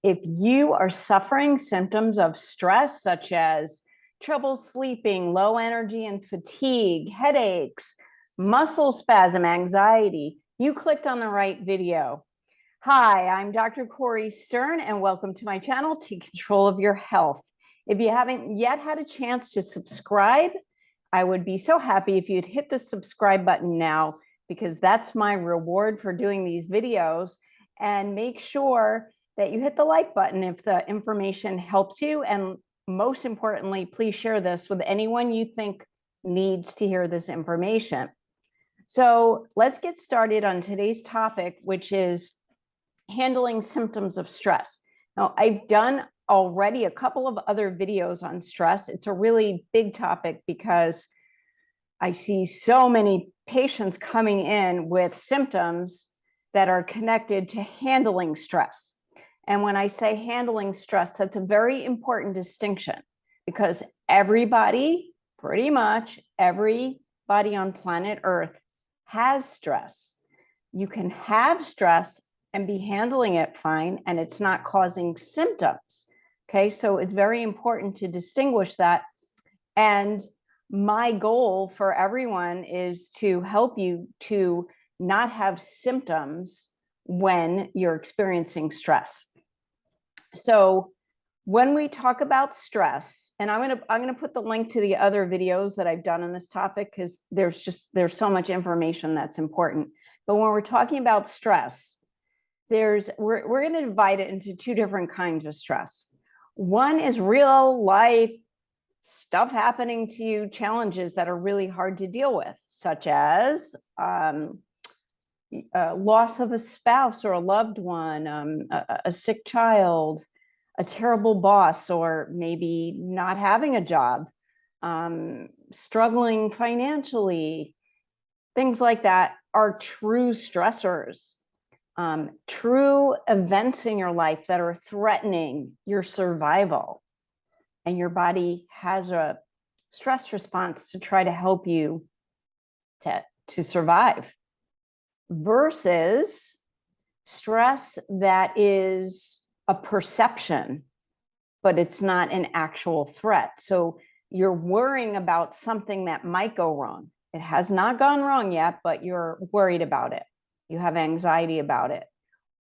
If you are suffering symptoms of stress, such as trouble sleeping, low energy and fatigue, headaches, muscle spasm, anxiety, you clicked on the right video. Hi, I'm Dr. Cori Stern, and welcome to my channel, Take Control of Your Health. If you haven't yet had a chance to subscribe, I would be so happy if you'd hit the subscribe button now, because that's my reward for doing these videos. And make sure that you hit the like button if the information helps you. And most importantly, please share this with anyone you think needs to hear this information. So let's get started on today's topic, which is handling symptoms of stress. Now, I've done already a couple of other videos on stress. It's a really big topic because I see so many patients coming in with symptoms that are connected to handling stress. And when I say handling stress, that's a very important distinction, because everybody, pretty much everybody on planet Earth has stress. You can have stress and be handling it fine, and it's not causing symptoms. Okay, so it's very important to distinguish that. And my goal for everyone is to help you to not have symptoms when you're experiencing stress. So when we talk about stress, and I'm going to put the link to the other videos that I've done on this topic, because there's so much information that's important. But when we're talking about stress, we're going to divide it into two different kinds of stress. One is real life stuff happening to you, challenges that are really hard to deal with, such as loss of a spouse or a loved one, a sick child, a terrible boss, or maybe not having a job, struggling financially. Things like that are true stressors, true events in your life that are threatening your survival. And your body has a stress response to try to help you to survive, versus stress that is a perception, but it's not an actual threat. So you're worrying about something that might go wrong. It has not gone wrong yet, but you're worried about it. You have anxiety about it.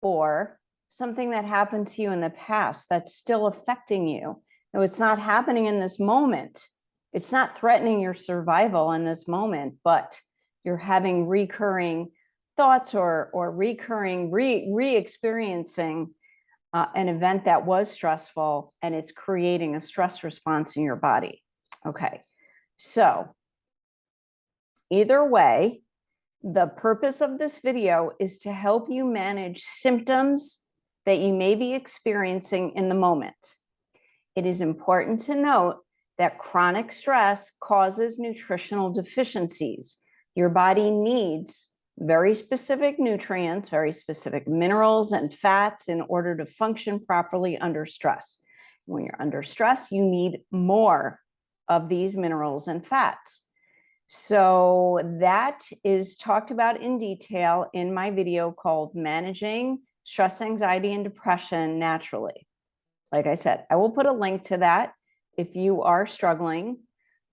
Or something that happened to you in the past that's still affecting you. No, it's not happening in this moment. It's not threatening your survival in this moment, but you're having recurring thoughts or recurring re-experiencing an event that was stressful, and it's creating a stress response in your body. Okay, so either way, the purpose of this video is to help you manage symptoms that you may be experiencing in the moment. It is important to note that chronic stress causes nutritional deficiencies. Your body needs very specific nutrients, very specific minerals and fats in order to function properly under stress. When you're under stress, you need more of these minerals and fats. So that is talked about in detail in my video called Managing Stress, Anxiety, and Depression Naturally. Like I said, I will put a link to that. If you are struggling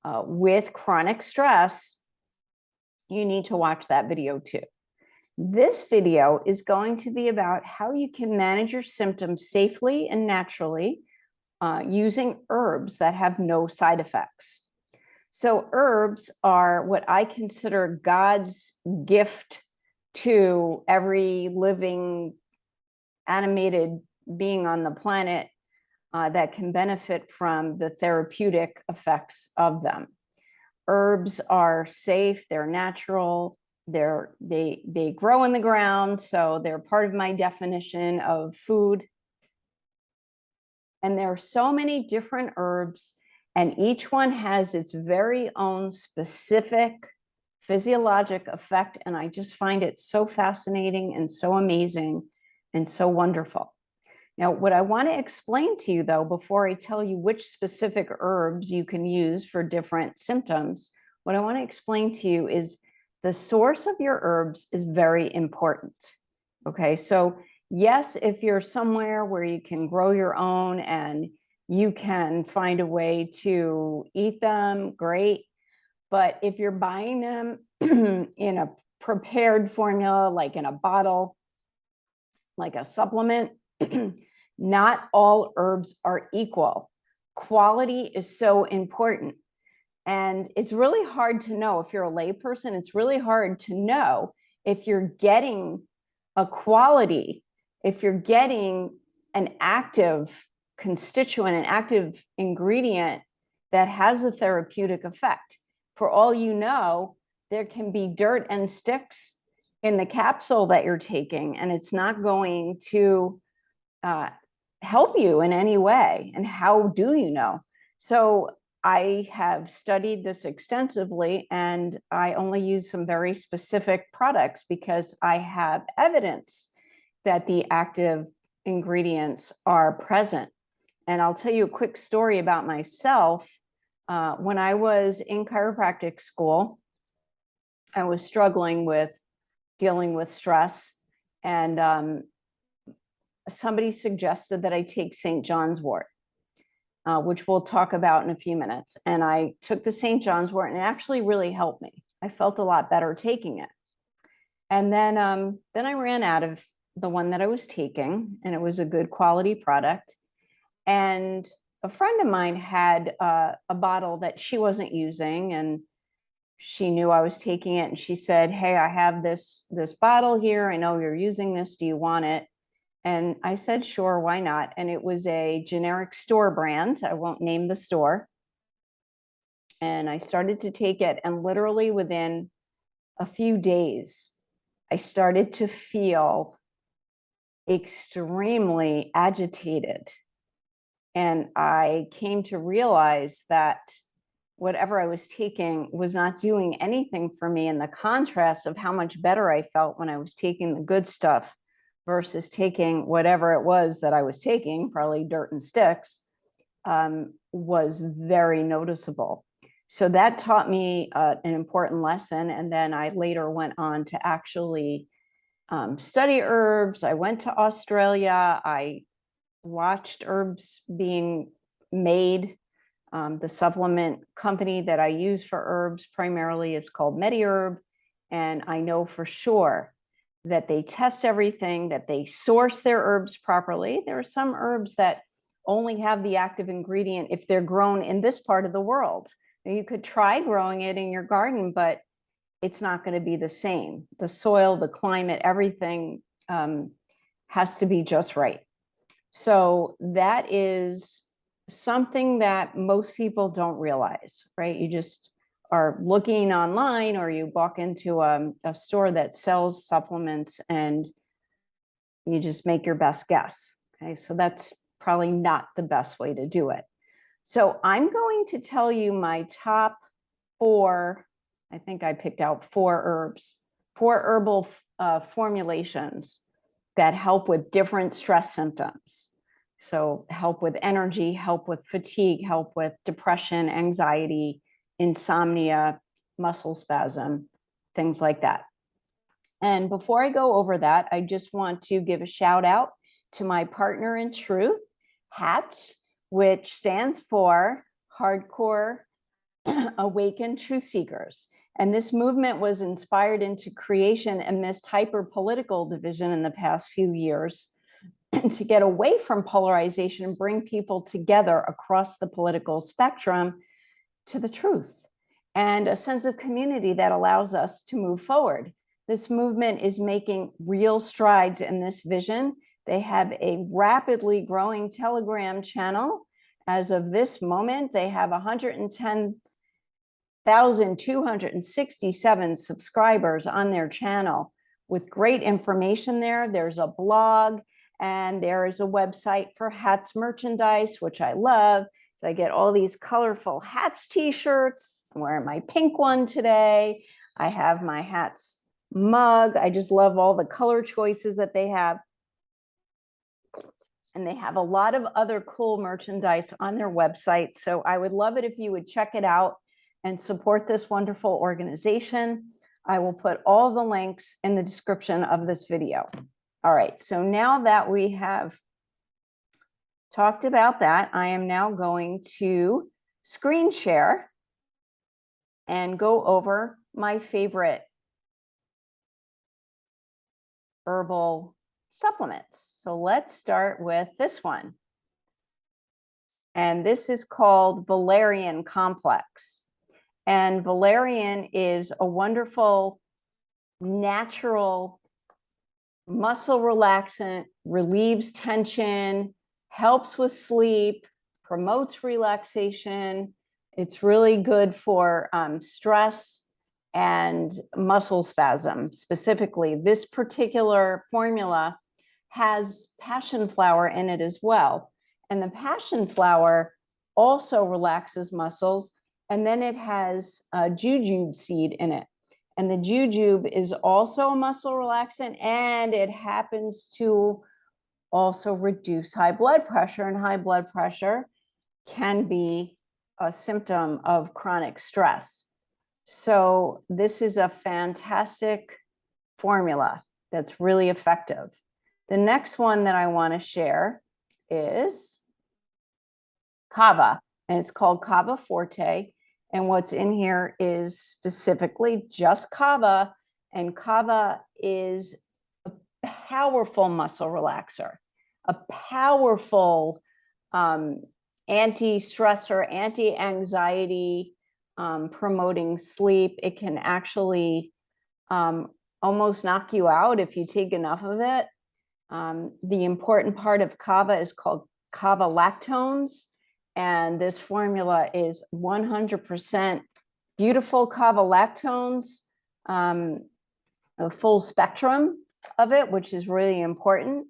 with chronic stress, you need to watch that video too. This video is going to be about how you can manage your symptoms safely and naturally using herbs that have no side effects. So herbs are what I consider God's gift to every living animated being on the planet that can benefit from the therapeutic effects of them. Herbs are safe, they're natural, they grow in the ground, so they're part of my definition of food. And there are so many different herbs, and each one has its very own specific physiologic effect, and I just find it so fascinating and so amazing and so wonderful. Now, what I want to explain to you, though, before I tell you which specific herbs you can use for different symptoms, what I want to explain to you is the source of your herbs is very important. Okay, so yes, if you're somewhere where you can grow your own and you can find a way to eat them, great. But if you're buying them in a prepared formula, like in a bottle, like a supplement, not all herbs are equal. Quality is so important. And it's really hard to know if you're a layperson, it's really hard to know if you're getting a quality, if you're getting an active constituent, an active ingredient that has a therapeutic effect. For all you know, there can be dirt and sticks in the capsule that you're taking, and it's not going to help you in any way. And how do you know? So I have studied this extensively, and I only use some very specific products because I have evidence that the active ingredients are present. And I'll tell you a quick story about myself. When I was in chiropractic school, I was struggling with dealing with stress, and somebody suggested that I take St. John's Wort, which we'll talk about in a few minutes. And I took the St. John's Wort, and it actually really helped me. I felt a lot better taking it. And then I ran out of the one that I was taking, and it was a good quality product. And a friend of mine had a bottle that she wasn't using, and she knew I was taking it. And she said, "Hey, I have this bottle here. I know you're using this. Do you want it?" And I said, "Sure, why not?" And it was a generic store brand. I won't name the store. And I started to take it, and literally within a few days, I started to feel extremely agitated. And I came to realize that whatever I was taking was not doing anything for me. And the contrast of how much better I felt when I was taking the good stuff versus taking whatever it was that I was taking, probably dirt and sticks, was very noticeable. So that taught me an important lesson. And then I later went on to actually study herbs. I went to Australia. I watched herbs being made. The supplement company that I use for herbs primarily is called MediHerb. And I know for sure that they test everything, that they source their herbs properly. There are some herbs that only have the active ingredient if they're grown in this part of the world. You could try growing it in your garden, but it's not going to be the same. The soil, the climate, everything has to be just right. So that is something that most people don't realize, right? You just are looking online, or you walk into a store that sells supplements and you just make your best guess. Okay, so that's probably not the best way to do it. So I'm going to tell you my top 4, I think I picked out 4 herbs, 4 herbal formulations that help with different stress symptoms. So help with energy, help with fatigue, help with depression, anxiety, insomnia, muscle spasm, things like that. And before I go over that, I just want to give a shout out to my partner in truth, HATS, which stands for Hardcore Awakened Truth Seekers. And this movement was inspired into creation amidst hyper-political division in the past few years to get away from polarization and bring people together across the political spectrum to the truth and a sense of community that allows us to move forward. This movement is making real strides in this vision. They have a rapidly growing Telegram channel. As of this moment, they have 110,267 subscribers on their channel with great information there. There's a blog, and there is a website for hats merchandise, which I love. So I get all these colorful hats t-shirts. I'm wearing my pink one today. I have my hats mug. I just love all the color choices that they have. And they have a lot of other cool merchandise on their website. So I would love it if you would check it out and support this wonderful organization. I will put all the links in the description of this video. All right, so now that we have talked about that, I am now going to screen share and go over my favorite herbal supplements. So let's start with this one. And this is called Valerian Complex. And valerian is a wonderful natural muscle relaxant, relieves tension, helps with sleep, promotes relaxation. It's really good for stress and muscle spasm. Specifically, this particular formula has passionflower in it as well. And the passionflower also relaxes muscles. And then it has a jujube seed in it. And the jujube is also a muscle relaxant, and it happens to also reduce high blood pressure. And high blood pressure can be a symptom of chronic stress. So this is a fantastic formula that's really effective. The next one that I want to share is Kava, and it's called Kava Forte. And what's in here is specifically just Kava, and Kava is a powerful muscle relaxer, a powerful anti-stressor, anti-anxiety, promoting sleep. It can actually almost knock you out if you take enough of it. The important part of Kava is called Kava lactones. And this formula is 100% beautiful Kava lactones, a full spectrum of it, which is really important.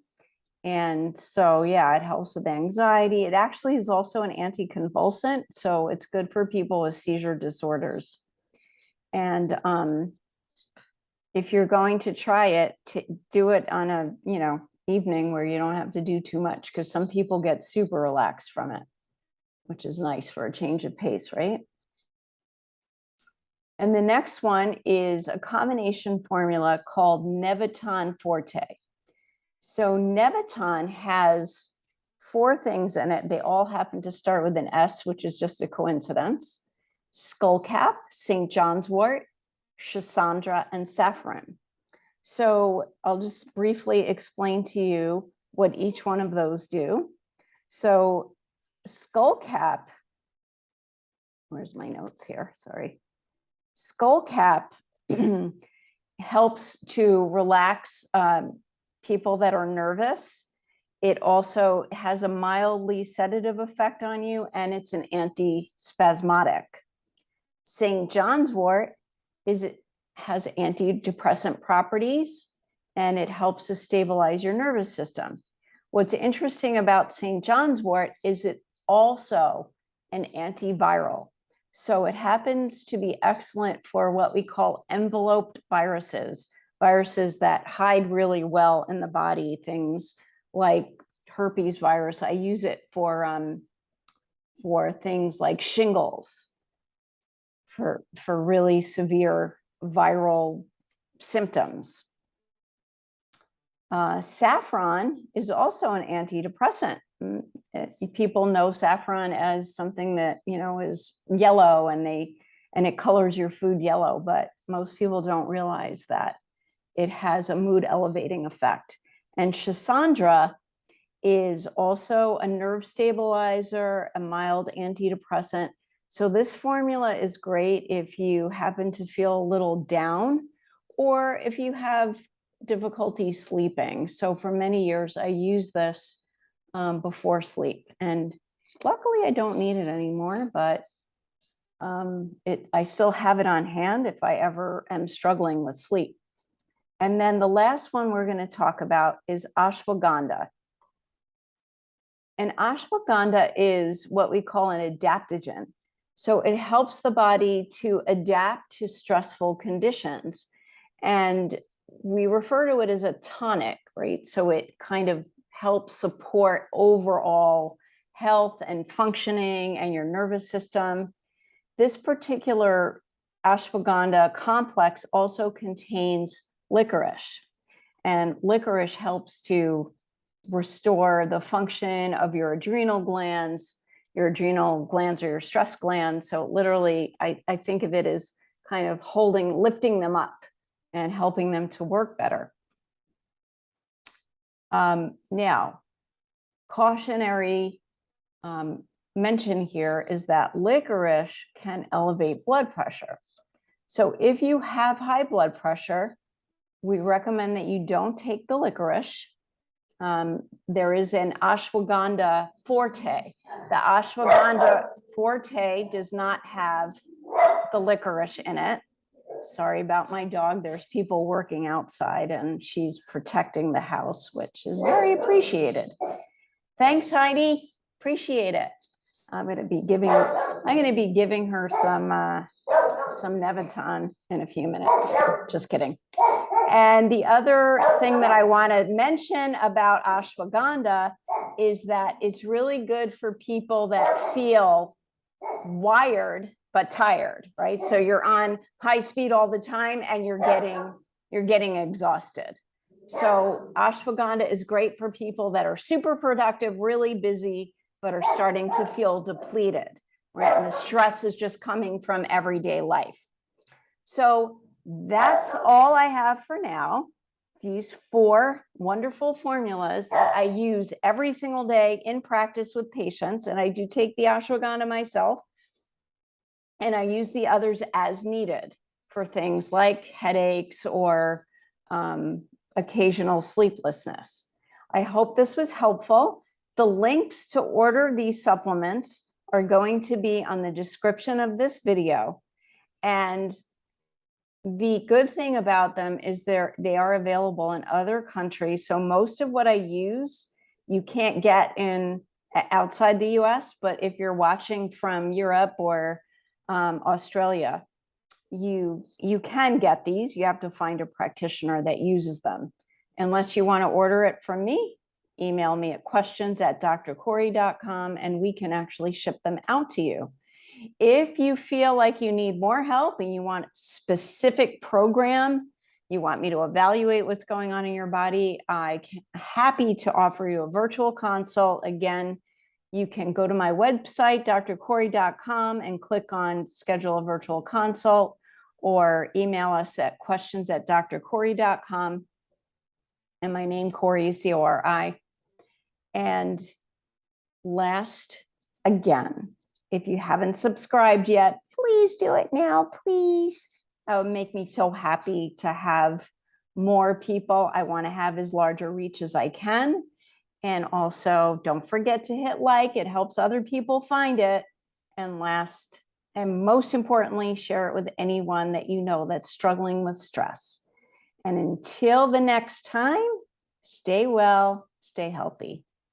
And so, yeah, it helps with anxiety. It actually is also an anticonvulsant, so it's good for people with seizure disorders. And if you're going to try it, do it on a evening where you don't have to do too much, because some people get super relaxed from it, which is nice for a change of pace, right? And the next one is a combination formula called Nevaton Forte. So Nevaton has 4 things in it. They all happen to start with an S, which is just a coincidence. Skullcap, St. John's wort, schisandra, and saffron. So I'll just briefly explain to you what each one of those do. So skullcap, where's my notes here? Sorry. Skullcap helps to relax people that are nervous. It also has a mildly sedative effect on you, and it's an anti-spasmodic. St. John's wort has antidepressant properties, and it helps to stabilize your nervous system. What's interesting about St. John's wort is it also an antiviral. So it happens to be excellent for what we call enveloped viruses, viruses that hide really well in the body, things like herpes virus. I use it for things like shingles, for really severe viral symptoms. Saffron is also an antidepressant. People know saffron as something that is yellow, and it colors your food yellow, but most people don't realize that it has a mood elevating effect. And schisandra is also a nerve stabilizer, a mild antidepressant. So this formula is great if you happen to feel a little down, or if you have difficulty sleeping. So for many years, I used this before sleep, and luckily I don't need it anymore, but I still have it on hand if I ever am struggling with sleep. And then the last one we're going to talk about is ashwaganda. And ashwaganda is what we call an adaptogen. So it helps the body to adapt to stressful conditions. And we refer to it as a tonic, right? So it kind of helps support overall health and functioning and your nervous system. This particular ashwagandha complex also contains licorice. And licorice helps to restore the function of your adrenal glands. Your adrenal glands are your stress glands. So literally, I think of it as kind of lifting them up and helping them to work better. Now, cautionary mention here is that licorice can elevate blood pressure. So if you have high blood pressure, we recommend that you don't take the licorice. There is an Ashwaganda Forte. The Ashwaganda Forte does not have the licorice in it. Sorry about my dog. There's people working outside and she's protecting the house, which is very appreciated. Thanks, Heidi. Appreciate it. I'm going to be giving her some Nevaton in a few minutes. Just kidding. And the other thing that I want to mention about ashwagandha is that it's really good for people that feel wired but tired, right? So you're on high speed all the time and you're getting exhausted. So ashwagandha is great for people that are super productive, really busy, but are starting to feel depleted, right? And the stress is just coming from everyday life. So that's all I have for now. These 4 wonderful formulas that I use every single day in practice with patients. And I do take the ashwagandha myself. And I use the others as needed for things like headaches or occasional sleeplessness. I hope this was helpful. The links to order these supplements are going to be on the description of this video. And the good thing about them is they are available in other countries. So most of what I use, you can't get outside the US, but if you're watching from Europe or Australia, you can get these. You have to find a practitioner that uses them. Unless you want to order it from me, email me at questions@drcori.com and we can actually ship them out to you. If you feel like you need more help and you want a specific program, you want me to evaluate what's going on in your body, I'm happy to offer you a virtual consult. Again, you can go to my website, drcori.com, and click on schedule a virtual consult, or email us at questions@drcori.com. And my name, Cori, is Cori. And last, again, if you haven't subscribed yet, please do it now, please. That would make me so happy to have more people. I want to have as large a reach as I can. And also, don't forget to hit like. It helps other people find it. And last, and most importantly, share it with anyone that you know that's struggling with stress. And until the next time, stay well, stay healthy.